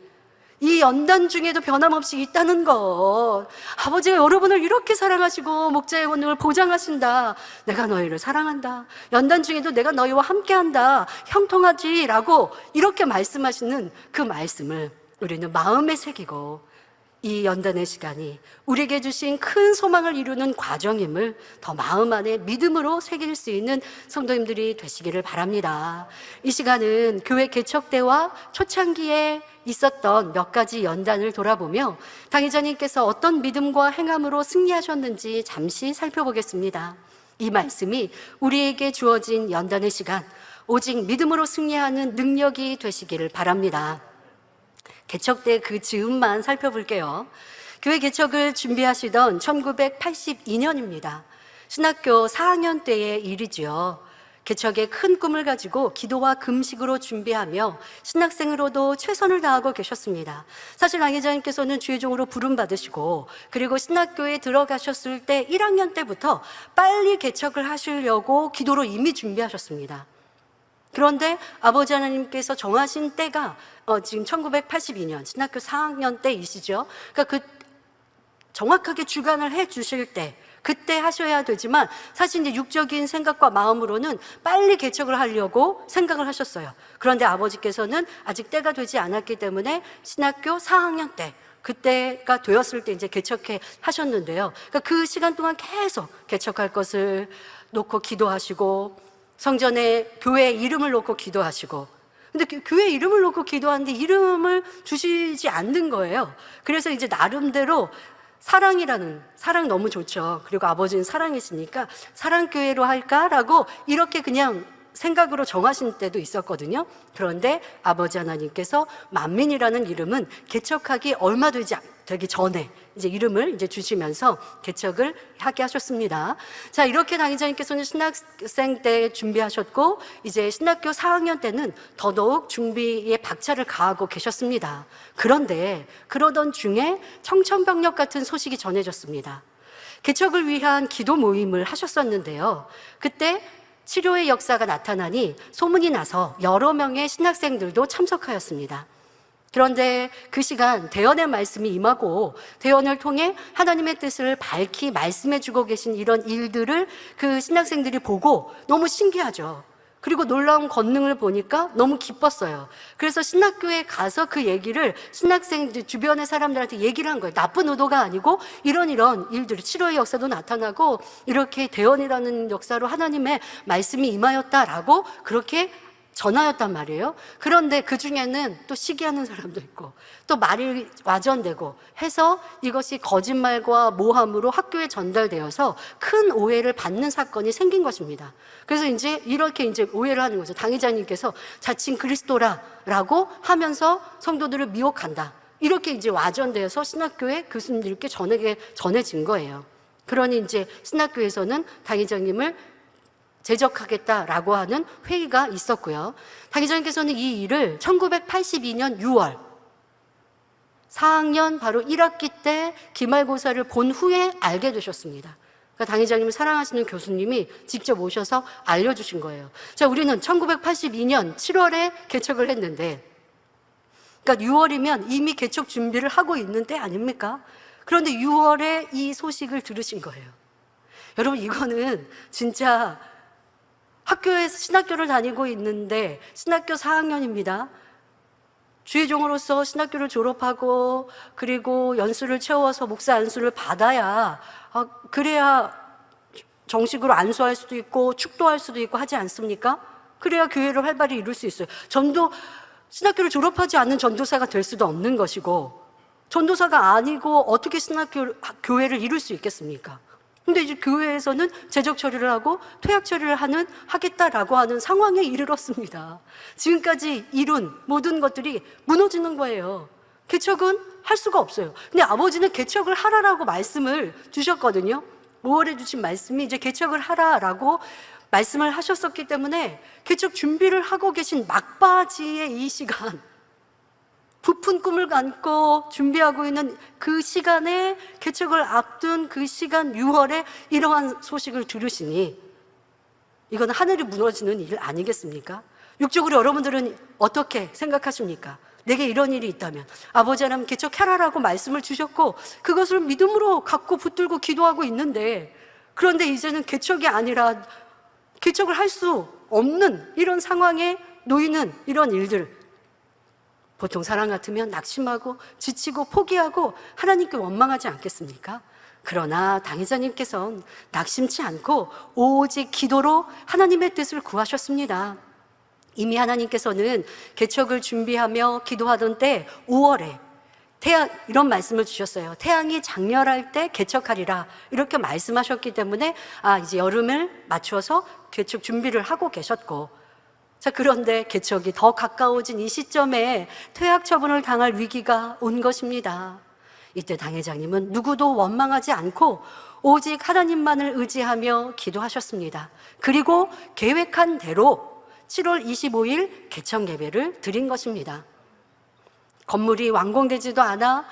[SPEAKER 2] 이 연단 중에도 변함없이 있다는 것, 아버지가 여러분을 이렇게 사랑하시고 목자의 권능을 보장하신다, 내가 너희를 사랑한다, 연단 중에도 내가 너희와 함께한다, 형통하지라고 이렇게 말씀하시는 그 말씀을 우리는 마음에 새기고, 이 연단의 시간이 우리에게 주신 큰 소망을 이루는 과정임을 더 마음 안에 믿음으로 새길 수 있는 성도님들이 되시기를 바랍니다. 이 시간은 교회 개척 때와 초창기에 있었던 몇 가지 연단을 돌아보며 당의자님께서 어떤 믿음과 행함으로 승리하셨는지 잠시 살펴보겠습니다. 이 말씀이 우리에게 주어진 연단의 시간, 오직 믿음으로 승리하는 능력이 되시기를 바랍니다. 개척 때 그 즈음만 살펴볼게요. 교회 개척을 준비하시던 1982년입니다. 신학교 4학년 때의 일이지요. 개척의 큰 꿈을 가지고 기도와 금식으로 준비하며 신학생으로도 최선을 다하고 계셨습니다. 사실 당회장님께서는 주의종으로 부름받으시고, 그리고 신학교에 들어가셨을 때 1학년 때부터 빨리 개척을 하시려고 기도로 이미 준비하셨습니다. 그런데 아버지 하나님께서 정하신 때가 지금 1982년 신학교 4학년 때이시죠. 그러니까 그 정확하게 주관을 해 주실 때, 그때 하셔야 되지만 사실 이제 육적인 생각과 마음으로는 빨리 개척을 하려고 생각을 하셨어요. 그런데 아버지께서는 아직 때가 되지 않았기 때문에 신학교 4학년 때, 그때가 되었을 때 이제 개척해 하셨는데요. 그러니까 그 시간 동안 계속 개척할 것을 놓고 기도하시고, 성전에 교회 이름을 놓고 기도하시고, 근데 교회 이름을 놓고 기도하는데 이름을 주시지 않는 거예요. 그래서 이제 나름대로 사랑 너무 좋죠. 그리고 아버지는 사랑이시니까 사랑교회로 할까라고 이렇게 그냥 생각으로 정하신 때도 있었거든요. 그런데 아버지 하나님께서 만민이라는 이름은 개척하기 얼마 되지 되기 전에 이제 이름을 이제 주시면서 개척을 하게 하셨습니다. 자, 이렇게 당회장님께서는 신학생 때 준비하셨고, 이제 신학교 4학년 때는 더더욱 준비에 박차를 가하고 계셨습니다. 그런데 그러던 중에 청천벽력 같은 소식이 전해졌습니다. 개척을 위한 기도 모임을 하셨었는데요. 그때 치료의 역사가 나타나니 소문이 나서 여러 명의 신학생들도 참석하였습니다. 그런데 그 시간 대언의 말씀이 임하고 대언을 통해 하나님의 뜻을 밝히 말씀해 주고 계신 이런 일들을 그 신학생들이 보고 너무 신기하죠. 그리고 놀라운 권능을 보니까 너무 기뻤어요. 그래서 신학교에 가서 그 얘기를 신학생들 주변의 사람들한테 얘기를 한 거예요. 나쁜 의도가 아니고 이런 일들이, 치료의 역사도 나타나고 이렇게 대언이라는 역사로 하나님의 말씀이 임하였다라고 그렇게 전하였단 말이에요. 그런데 그 중에는 또 시기하는 사람도 있고 또 말이 와전되고 해서 이것이 거짓말과 모함으로 학교에 전달되어서 큰 오해를 받는 사건이 생긴 것입니다. 그래서 이제 이렇게 이제 오해를 하는 거죠. 당회장님께서 자칭 그리스도라라고 하면서 성도들을 미혹한다. 이렇게 이제 와전되어서 신학교의 교수님들께 전해진 거예요. 그러니 이제 신학교에서는 당회장님을 제적하겠다라고 하는 회의가 있었고요. 당회장님께서는 이 일을 1982년 6월 4학년 바로 1학기 때 기말고사를 본 후에 알게 되셨습니다. 그러니까 당회장님을 사랑하시는 교수님이 직접 오셔서 알려주신 거예요. 자, 우리는 1982년 7월에 개척을 했는데, 그러니까 6월이면 이미 개척 준비를 하고 있는 때 아닙니까? 그런데 6월에 이 소식을 들으신 거예요. 여러분, 이거는 진짜 학교에서 신학교를 다니고 있는데 신학교 4학년입니다. 주의종으로서 신학교를 졸업하고 그리고 연수를 채워서 목사 안수를 받아야 그래야 정식으로 안수할 수도 있고 축도할 수도 있고 하지 않습니까? 그래야 교회를 활발히 이룰 수 있어요. 신학교를 졸업하지 않는 전도사가 될 수도 없는 것이고, 전도사가 아니고 어떻게 교회를 이룰 수 있겠습니까? 근데 이제 교회에서는 재적 처리를 하고 퇴학 처리를 하겠다라고 하는 상황에 이르렀습니다. 지금까지 이룬 모든 것들이 무너지는 거예요. 개척은 할 수가 없어요. 근데 아버지는 개척을 하라라고 말씀을 주셨거든요. 5월에 주신 말씀이 이제 개척을 하라라고 말씀을 하셨었기 때문에 개척 준비를 하고 계신 막바지의 이 시간, 부푼 꿈을 안고 준비하고 있는 그 시간에, 개척을 앞둔 그 시간 6월에 이러한 소식을 들으시니 이건 하늘이 무너지는 일 아니겠습니까? 육적으로 여러분들은 어떻게 생각하십니까? 내게 이런 일이 있다면 아버지 하나님 개척하라라고 말씀을 주셨고 그것을 믿음으로 갖고 붙들고 기도하고 있는데, 그런데 이제는 개척이 아니라 개척을 할 수 없는 이런 상황에 놓이는 이런 일들, 보통 사람 같으면 낙심하고 지치고 포기하고 하나님께 원망하지 않겠습니까? 그러나 당회장님께서는 낙심치 않고 오직 기도로 하나님의 뜻을 구하셨습니다. 이미 하나님께서는 개척을 준비하며 기도하던 때 5월에 이런 말씀을 주셨어요. 태양이 장렬할 때 개척하리라, 이렇게 말씀하셨기 때문에 이제 여름을 맞춰서 개척 준비를 하고 계셨고, 자, 그런데 개척이 더 가까워진 이 시점에 퇴학 처분을 당할 위기가 온 것입니다. 이때 당회장님은 누구도 원망하지 않고 오직 하나님만을 의지하며 기도하셨습니다. 그리고 계획한 대로 7월 25일 개척 예배를 드린 것입니다. 건물이 완공되지도 않아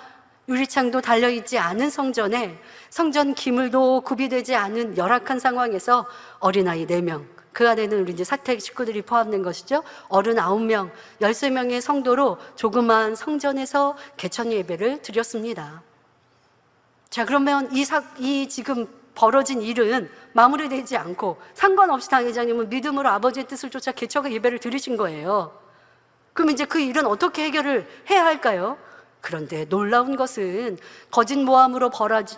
[SPEAKER 2] 유리창도 달려있지 않은 성전에 성전 기물도 구비되지 않은 열악한 상황에서 어린아이 4명, 그 안에는 우리 이제 사택 식구들이 포함된 것이죠. 어른 9명, 13명의 성도로 조그마한 성전에서 개천 예배를 드렸습니다. 자, 그러면 이 지금 벌어진 일은 마무리되지 않고 상관없이 당회장님은 믿음으로 아버지의 뜻을 쫓아 개척 예배를 드리신 거예요. 그럼 이제 그 일은 어떻게 해결을 해야 할까요? 그런데 놀라운 것은 거짓 모함으로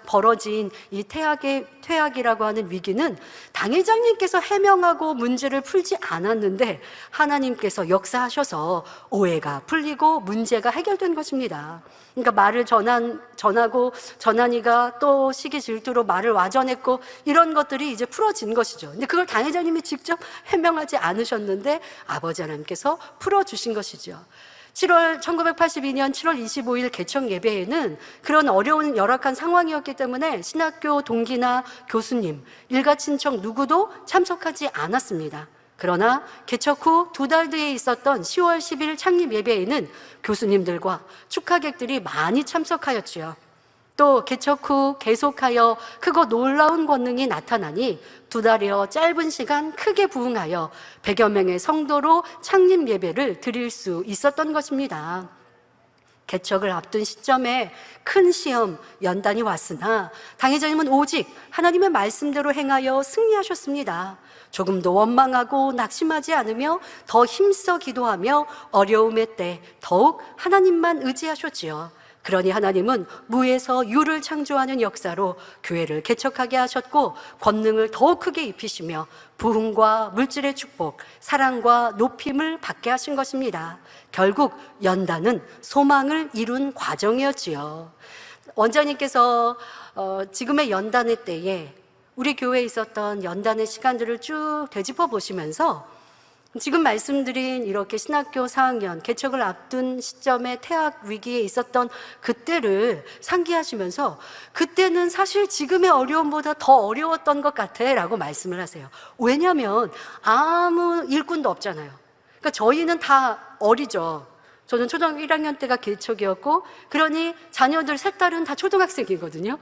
[SPEAKER 2] 벌어진 이 퇴학이라고 하는 위기는 당회장님께서 해명하고 문제를 풀지 않았는데 하나님께서 역사하셔서 오해가 풀리고 문제가 해결된 것입니다. 그러니까 말을 전하고 전하니가 또 시기 질투로 말을 와전했고 이런 것들이 이제 풀어진 것이죠. 근데 그걸 당회장님이 직접 해명하지 않으셨는데 아버지 하나님께서 풀어주신 것이죠. 1982년 7월 25일 개척 예배에는 그런 어려운 열악한 상황이었기 때문에 신학교 동기나 교수님, 일가 친척 누구도 참석하지 않았습니다. 그러나 개척 후 2달 뒤에 있었던 10월 10일 창립 예배에는 교수님들과 축하객들이 많이 참석하였지요. 또 개척 후 계속하여 크고 놀라운 권능이 나타나니 2달여 짧은 시간 크게 부흥하여 100여 명의 성도로 창립 예배를 드릴 수 있었던 것입니다. 개척을 앞둔 시점에 큰 시험, 연단이 왔으나 당회장님은 오직 하나님의 말씀대로 행하여 승리하셨습니다. 조금도 원망하고 낙심하지 않으며 더 힘써 기도하며 어려움의 때 더욱 하나님만 의지하셨지요. 그러니 하나님은 무에서 유를 창조하는 역사로 교회를 개척하게 하셨고 권능을 더욱 크게 입히시며 부흥과 물질의 축복, 사랑과 높임을 받게 하신 것입니다. 결국 연단은 소망을 이룬 과정이었지요. 원장님께서 지금의 연단의 때에 우리 교회에 있었던 연단의 시간들을 쭉 되짚어 보시면서 지금 말씀드린 이렇게 신학교 4학년 개척을 앞둔 시점에 태학 위기에 있었던 그때를 상기하시면서 그때는 사실 지금의 어려움보다 더 어려웠던 것 같아 라고 말씀을 하세요. 왜냐하면 아무 일꾼도 없잖아요. 그러니까 저희는 다 어리죠. 저는 초등학교 1학년 때가 개척이었고 그러니 자녀들 셋 딸은 다 초등학생이거든요.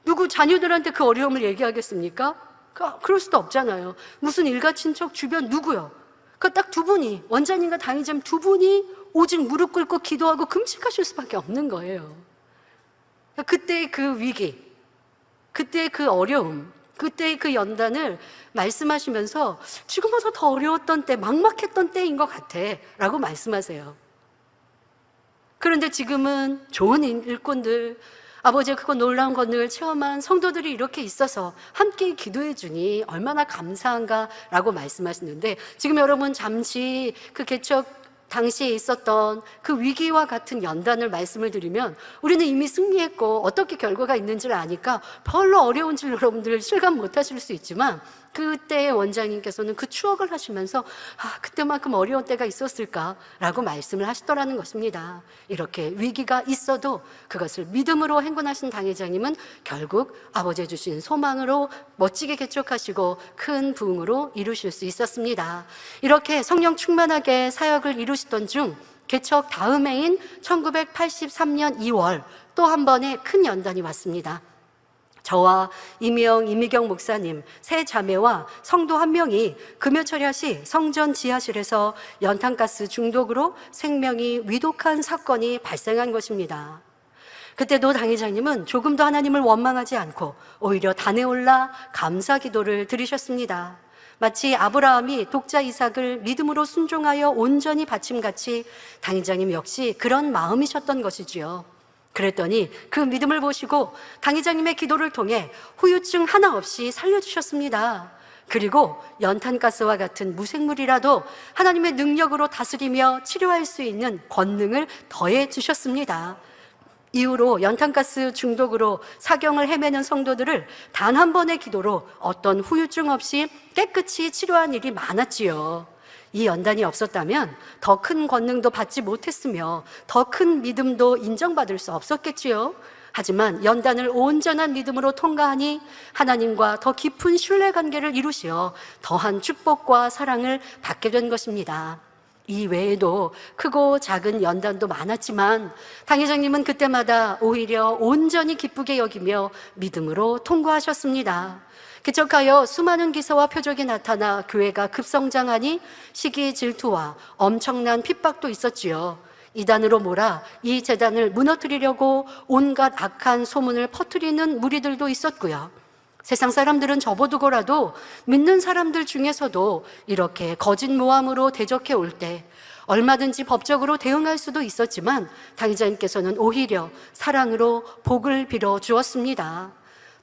[SPEAKER 2] 누구 자녀들한테 그 어려움을 얘기하겠습니까? 그럴 수도 없잖아요. 무슨 일가 친척 주변 누구요? 그 딱 2분이, 원장님과 당의자님 2분이 오직 무릎 꿇고 기도하고 금식하실 수밖에 없는 거예요. 그때의 그 위기, 그때의 그 어려움, 그때의 그 연단을 말씀하시면서 지금보다 더 어려웠던 때, 막막했던 때인 것 같아 라고 말씀하세요. 그런데 지금은 좋은 일꾼들, 아버지의 크고 놀라운 권능을 체험한 성도들이 이렇게 있어서 함께 기도해 주니 얼마나 감사한가라고 말씀하시는데 지금 여러분 잠시 그 개척 당시에 있었던 그 위기와 같은 연단을 말씀을 드리면 우리는 이미 승리했고 어떻게 결과가 있는지를 아니까 별로 어려운 줄 여러분들 실감 못 하실 수 있지만 그때 원장님께서는 그 추억을 하시면서 그때만큼 어려운 때가 있었을까라고 말씀을 하시더라는 것입니다. 이렇게 위기가 있어도 그것을 믿음으로 행군하신 당회장님은 결국 아버지 주신 소망으로 멋지게 개척하시고 큰 부흥으로 이루실 수 있었습니다. 이렇게 성령 충만하게 사역을 이루시던 중 개척 다음 해인 1983년 2월 또 한 번의 큰 연단이 왔습니다. 저와 이미경 목사님, 세 자매와 성도 1명이 금요 철야시 성전 지하실에서 연탄가스 중독으로 생명이 위독한 사건이 발생한 것입니다. 그때도 당회장님은 조금도 하나님을 원망하지 않고 오히려 단에 올라 감사 기도를 드리셨습니다. 마치 아브라함이 독자 이삭을 믿음으로 순종하여 온전히 바침같이 당회장님 역시 그런 마음이셨던 것이지요. 그랬더니 그 믿음을 보시고 당회장님의 기도를 통해 후유증 하나 없이 살려주셨습니다. 그리고 연탄가스와 같은 무생물이라도 하나님의 능력으로 다스리며 치료할 수 있는 권능을 더해 주셨습니다. 이후로 연탄가스 중독으로 사경을 헤매는 성도들을 단 한 번의 기도로 어떤 후유증 없이 깨끗이 치료한 일이 많았지요. 이 연단이 없었다면 더 큰 권능도 받지 못했으며 더 큰 믿음도 인정받을 수 없었겠지요. 하지만 연단을 온전한 믿음으로 통과하니 하나님과 더 깊은 신뢰관계를 이루시어 더한 축복과 사랑을 받게 된 것입니다. 이 외에도 크고 작은 연단도 많았지만 당회장님은 그때마다 오히려 온전히 기쁘게 여기며 믿음으로 통과하셨습니다. 개척하여 수많은 기사와 표적이 나타나 교회가 급성장하니 시기 질투와 엄청난 핍박도 있었지요. 이단으로 몰아 이 재단을 무너뜨리려고 온갖 악한 소문을 퍼뜨리는 무리들도 있었고요. 세상 사람들은 접어두고라도 믿는 사람들 중에서도 이렇게 거짓 모함으로 대적해 올 때 얼마든지 법적으로 대응할 수도 있었지만 당회장님께서는 오히려 사랑으로 복을 빌어 주었습니다.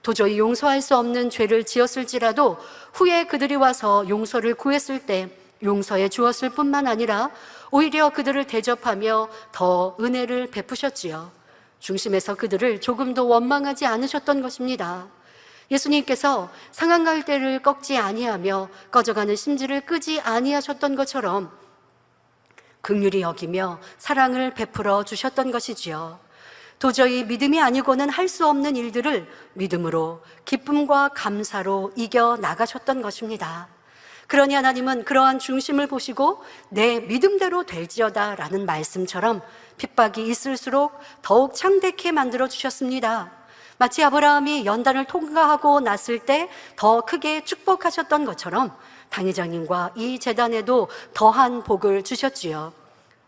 [SPEAKER 2] 도저히 용서할 수 없는 죄를 지었을지라도 후에 그들이 와서 용서를 구했을 때 용서해 주었을 뿐만 아니라 오히려 그들을 대접하며 더 은혜를 베푸셨지요. 중심에서 그들을 조금도 원망하지 않으셨던 것입니다. 예수님께서 상한 갈대를 꺾지 아니하며 꺼져가는 심지를 끄지 아니하셨던 것처럼 긍휼히 여기며 사랑을 베풀어 주셨던 것이지요. 도저히 믿음이 아니고는 할 수 없는 일들을 믿음으로 기쁨과 감사로 이겨 나가셨던 것입니다. 그러니 하나님은 그러한 중심을 보시고 내 믿음대로 될지어다 라는 말씀처럼 핍박이 있을수록 더욱 창대케 만들어 주셨습니다. 마치 아브라함이 연단을 통과하고 났을 때 더 크게 축복하셨던 것처럼 당회장님과 이 제단에도 더한 복을 주셨지요.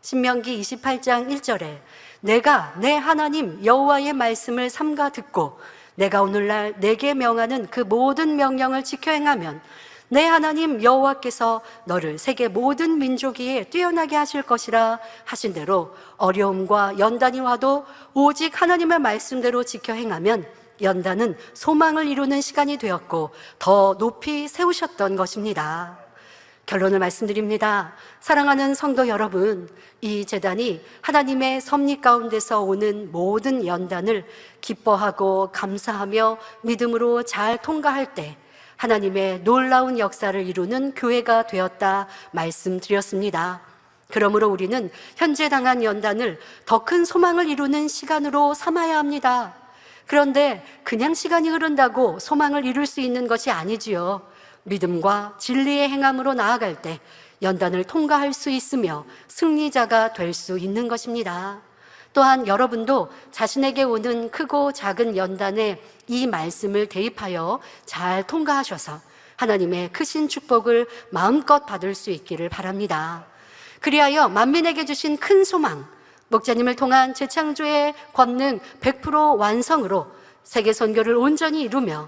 [SPEAKER 2] 신명기 28장 1절에 내가 내 하나님 여호와의 말씀을 삼가 듣고 내가 오늘날 내게 명하는 그 모든 명령을 지켜 행하면 내 하나님 여호와께서 너를 세계 모든 민족 위에 뛰어나게 하실 것이라 하신 대로 어려움과 연단이 와도 오직 하나님의 말씀대로 지켜 행하면 연단은 소망을 이루는 시간이 되었고 더 높이 세우셨던 것입니다. 결론을 말씀드립니다. 사랑하는 성도 여러분, 이 제단이 하나님의 섭리 가운데서 오는 모든 연단을 기뻐하고 감사하며 믿음으로 잘 통과할 때 하나님의 놀라운 역사를 이루는 교회가 되었다 말씀드렸습니다. 그러므로 우리는 현재 당한 연단을 더 큰 소망을 이루는 시간으로 삼아야 합니다. 그런데 그냥 시간이 흐른다고 소망을 이룰 수 있는 것이 아니지요. 믿음과 진리의 행함으로 나아갈 때 연단을 통과할 수 있으며 승리자가 될 수 있는 것입니다. 또한 여러분도 자신에게 오는 크고 작은 연단에 이 말씀을 대입하여 잘 통과하셔서 하나님의 크신 축복을 마음껏 받을 수 있기를 바랍니다. 그리하여 만민에게 주신 큰 소망, 목자님을 통한 재창조의 권능 100% 완성으로 세계 선교를 온전히 이루며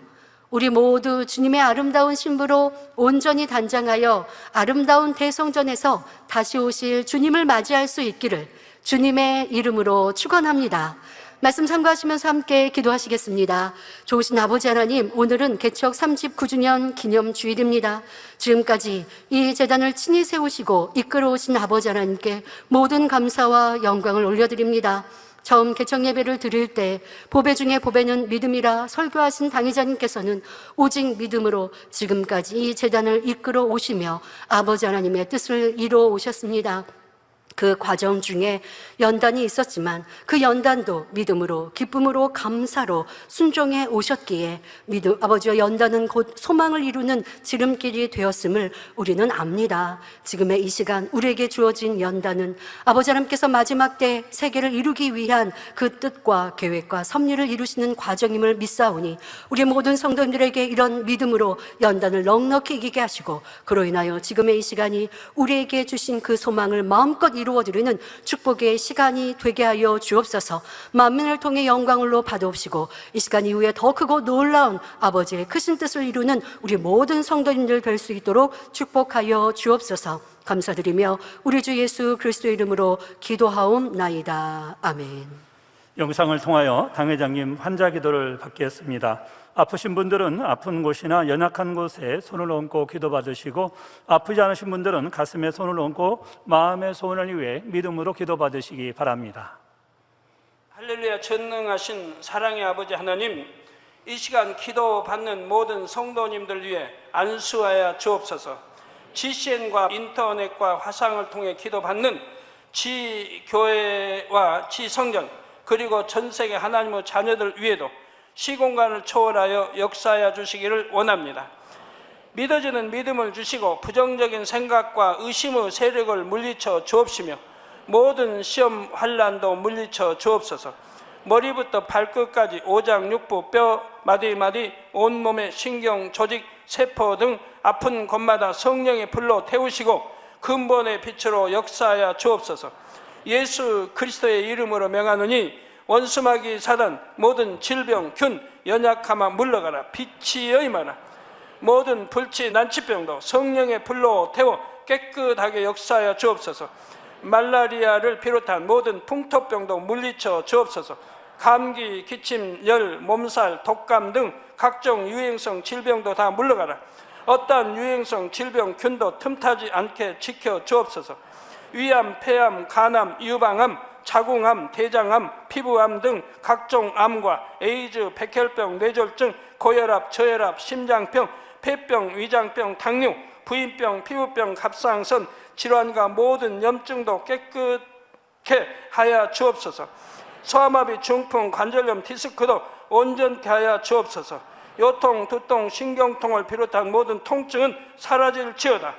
[SPEAKER 2] 우리 모두 주님의 아름다운 신부로 온전히 단장하여 아름다운 대성전에서 다시 오실 주님을 맞이할 수 있기를 주님의 이름으로 축원합니다. 말씀 참고하시면서 함께 기도하시겠습니다. 좋으신 아버지 하나님, 오늘은 개척 39주년 기념 주일입니다. 지금까지 이 재단을 친히 세우시고 이끌어 오신 아버지 하나님께 모든 감사와 영광을 올려드립니다. 처음 개척 예배를 드릴 때 보배 중에 보배는 믿음이라 설교하신 당회자님께서는 오직 믿음으로 지금까지 이 재단을 이끌어 오시며 아버지 하나님의 뜻을 이루어 오셨습니다. 그 과정 중에 연단이 있었지만 그 연단도 믿음으로 기쁨으로 감사로 순종해 오셨기에 믿음 아버지와 연단은 곧 소망을 이루는 지름길이 되었음을 우리는 압니다. 지금의 이 시간 우리에게 주어진 연단은 아버지 하나님께서 마지막 때 세계를 이루기 위한 그 뜻과 계획과 섭리를 이루시는 과정임을 믿사오니 우리 모든 성도님들에게 이런 믿음으로 연단을 넉넉히 이기게 하시고 그로 인하여 지금의 이 시간이 우리에게 주신 그 소망을 마음껏 이루어드리는 축복의 시간이 되게 하여 주옵소서. 만민을 통해 영광을로 받아옵시고 이 시간 이후에 더 크고 놀라운 아버지의 크신 뜻을 이루는 우리 모든 성도님들 될 수 있도록 축복하여 주옵소서. 감사드리며 우리 주 예수 그리스도의 이름으로 기도하옵나이다. 아멘.
[SPEAKER 1] 영상을 통하여 당회장님 환자 기도를 받겠습니다. 아프신 분들은 아픈 곳이나 연약한 곳에 손을 얹고 기도받으시고 아프지 않으신 분들은 가슴에 손을 얹고 마음의 소원을 위해 믿음으로 기도받으시기 바랍니다.
[SPEAKER 3] 할렐루야. 전능하신 사랑의 아버지 하나님, 이 시간 기도받는 모든 성도님들 위해 안수하여 주옵소서. GCN과 인터넷과 화상을 통해 기도받는 지교회와 지성전 그리고 전세계 하나님의 자녀들 위에도 시공간을 초월하여 역사하여 주시기를 원합니다. 믿어지는 믿음을 주시고 부정적인 생각과 의심의 세력을 물리쳐 주옵시며 모든 시험 환난도 물리쳐 주옵소서. 머리부터 발끝까지 오장육부 뼈 마디마디 온몸의 신경 조직 세포 등 아픈 곳마다 성령의 불로 태우시고 근본의 빛으로 역사하여 주옵소서. 예수 그리스도의 이름으로 명하노니 원수마귀 사단 모든 질병 균 연약함아 물러가라. 빛이 여임하라. 모든 불치 난치병도 성령의 불로 태워 깨끗하게 역사하여 주옵소서. 말라리아를 비롯한 모든 풍토병도 물리쳐 주옵소서. 감기, 기침, 열, 몸살, 독감 등 각종 유행성 질병도 다 물러가라. 어떠한 유행성 질병 균도 틈타지 않게 지켜 주옵소서. 위암, 폐암, 간암, 유방암, 자궁암, 대장암, 피부암 등 각종 암과 에이즈, 백혈병, 뇌졸중, 고혈압, 저혈압, 심장병, 폐병, 위장병, 당뇨, 부인병, 피부병, 갑상선 질환과 모든 염증도 깨끗게 하여 주옵소서. 소아마비, 중풍, 관절염, 디스크도 온전케 하여 주옵소서. 요통, 두통, 신경통을 비롯한 모든 통증은 사라질지어다.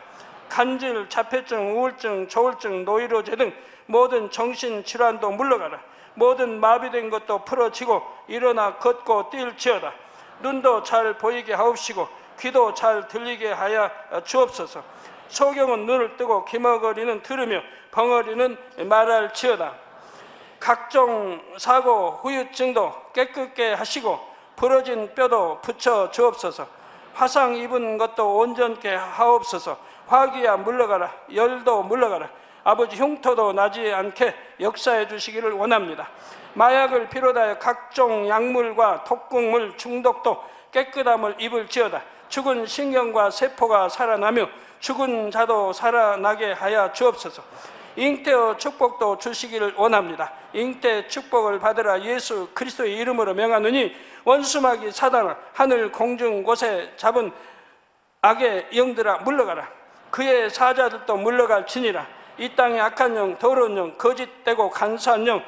[SPEAKER 3] 간질, 자폐증, 우울증, 조울증, 노이로제 등 모든 정신질환도 물러가라. 모든 마비된 것도 풀어지고 일어나 걷고 뛸지어다. 눈도 잘 보이게 하옵시고 귀도 잘 들리게 하여 주옵소서. 소경은 눈을 뜨고 기머거리는 들으며 벙어리는 말할지어다. 각종 사고, 후유증도 깨끗게 하시고 부러진 뼈도 붙여 주옵소서. 화상 입은 것도 온전케 하옵소서. 화기야 물러가라. 열도 물러가라. 아버지 흉터도 나지 않게 역사해 주시기를 원합니다. 마약을 비롯하여 각종 약물과 독극물 중독도 깨끗함을 입을지어다. 죽은 신경과 세포가 살아나며 죽은 자도 살아나게 하여 주옵소서. 잉태의 축복도 주시기를 원합니다. 잉태 축복을 받으라. 예수 그리스도의 이름으로 명하노니 원수마귀 사단아, 하늘 공중 곳에 잡은 악의 영들아 물러가라. 그의 사자들도 물러갈지니라. 이 땅의 악한 영, 더러운 영, 거짓되고 간사한 영,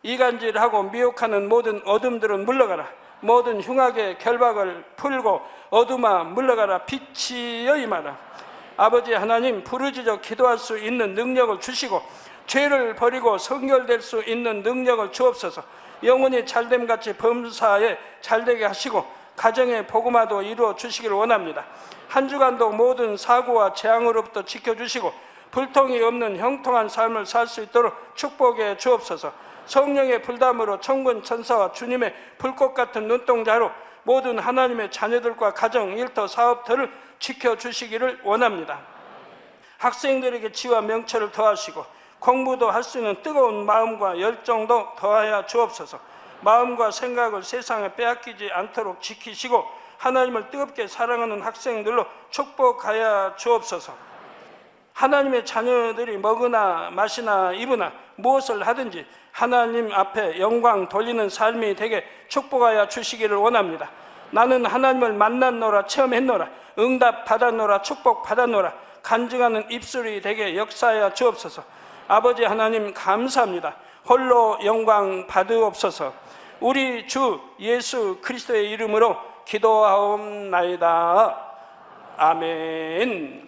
[SPEAKER 3] 이간질하고 미혹하는 모든 어둠들은 물러가라. 모든 흉악의 결박을 풀고 어둠아 물러가라. 빛이여 임하라. 아버지 하나님, 부르짖어 기도할 수 있는 능력을 주시고 죄를 버리고 성결될 수 있는 능력을 주옵소서. 영혼이 잘됨같이 범사에 잘되게 하시고 가정의 복음화도 이루어 주시기를 원합니다. 한 주간도 모든 사고와 재앙으로부터 지켜주시고 불통이 없는 형통한 삶을 살 수 있도록 축복해 주옵소서. 성령의 불담으로 천군 천사와 주님의 불꽃 같은 눈동자로 모든 하나님의 자녀들과 가정, 일터, 사업터를 지켜주시기를 원합니다. 학생들에게 지혜와 명철을 더하시고 공부도 할 수 있는 뜨거운 마음과 열정도 더하여 주옵소서. 마음과 생각을 세상에 빼앗기지 않도록 지키시고 하나님을 뜨겁게 사랑하는 학생들로 축복하여 주옵소서. 하나님의 자녀들이 먹으나 마시나 입으나 무엇을 하든지 하나님 앞에 영광 돌리는 삶이 되게 축복하여 주시기를 원합니다. 나는 하나님을 만났노라, 체험했노라, 응답 받았노라, 축복 받았노라, 간증하는 입술이 되게 역사하여 주옵소서. 아버지 하나님 감사합니다. 홀로 영광 받으옵소서. 우리 주 예수 그리스도의 이름으로 기도하옵나이다. 아멘.